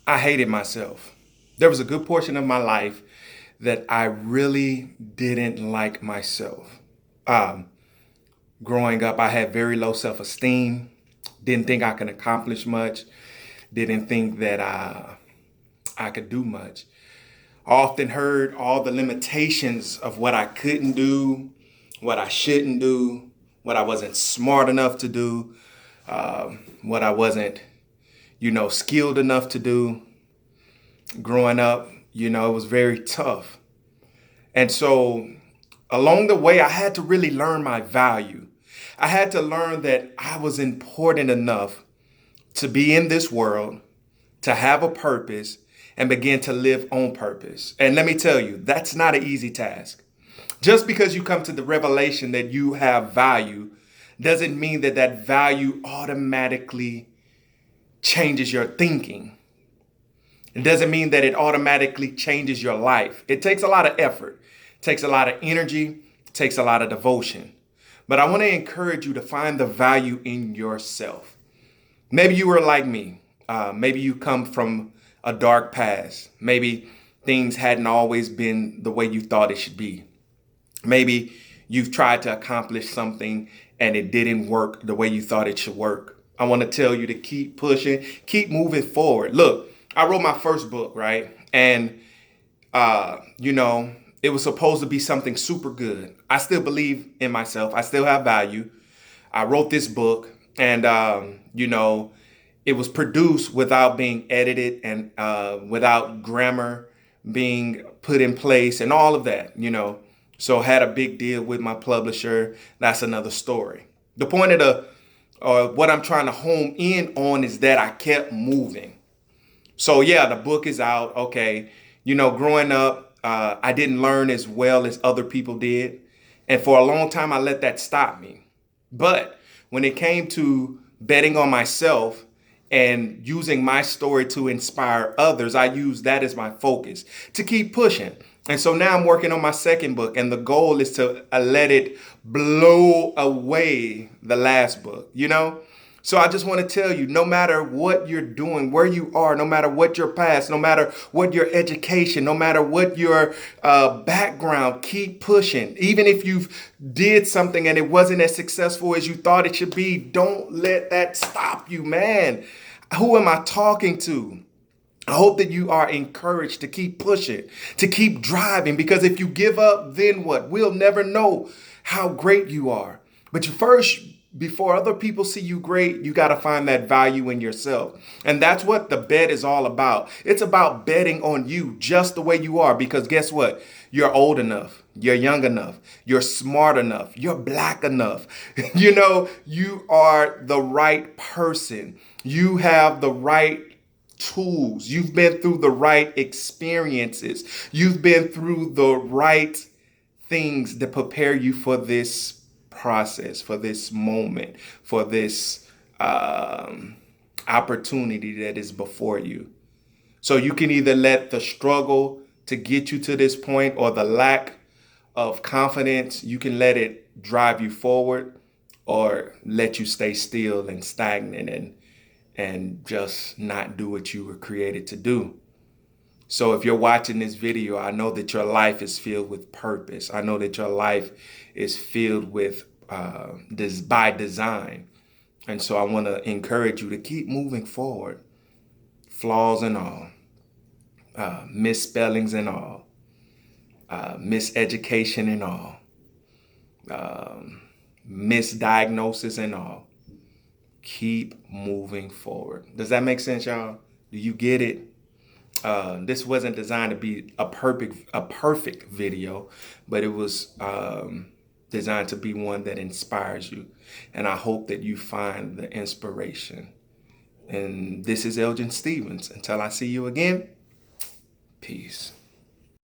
I hated myself. There was a good portion of my life that I really didn't like myself. Um, Growing up, I had very low self esteem, didn't think I could accomplish much, didn't think that I could do much. I often heard all the limitations of what I couldn't do, what I shouldn't do, what I wasn't smart enough to do, what I wasn't, skilled enough to do. Growing up, it was very tough. And so along the way, I had to really learn my value. I had to learn that I was important enough to be in this world, to have a purpose, and begin to live on purpose. And let me tell you, that's not an easy task. Just because you come to the revelation that you have value doesn't mean that that value automatically changes your thinking. It doesn't mean that it automatically changes your life. It takes a lot of effort, it takes a lot of energy, it takes a lot of devotion. But I want to encourage you to find the value in yourself. Maybe you were like me. Maybe you come from a dark past. Maybe things hadn't always been the way you thought it should be. Maybe you've tried to accomplish something and it didn't work the way you thought it should work. I want to tell you to keep pushing, keep moving forward. Look, I wrote my first book, right? And, it was supposed to be something super good. I still believe in myself. I still have value. I wrote this book and, it was produced without being edited and without grammar being put in place and all of that. So had a big deal with my publisher. That's another story. The point of what I'm trying to home in on is that I kept moving. So yeah, the book is out. Okay. Growing up, I didn't learn as well as other people did. And for a long time, I let that stop me. But when it came to betting on myself and using my story to inspire others, I use that as my focus to keep pushing. And so now I'm working on my second book, and the goal is to let it blow away the last book. So I just want to tell you, no matter what you're doing, where you are, no matter what your past, no matter what your education, no matter what your background, keep pushing. Even if you've did something and it wasn't as successful as you thought it should be, don't let that stop you, man. Who am I talking to? I hope that you are encouraged to keep pushing, to keep driving, because if you give up, then what? We'll never know how great you are. But you first, before other people see you great, you got to find that value in yourself. And that's what the bet is all about. It's about betting on you just the way you are, because guess what? You're old enough. You're young enough. You're smart enough. You're black enough. You are the right person. You have the right tools. You've been through the right experiences. You've been through the right things that prepare you for this process, for this moment, for this opportunity that is before you. So you can either let the struggle to get you to this point or the lack of confidence, you can let it drive you forward or let you stay still and stagnant and just not do what you were created to do. So if you're watching this video, I know that your life is filled with purpose. I know that your life is filled with this by design. And so I want to encourage you to keep moving forward, flaws and all, misspellings and all, miseducation and all, misdiagnosis and all. Keep moving forward. Does that make sense, y'all? Do you get it? This wasn't designed to be a perfect video, but it was designed to be one that inspires you. And I hope that you find the inspiration. And this is Elgin Stevens. Until I see you again, peace.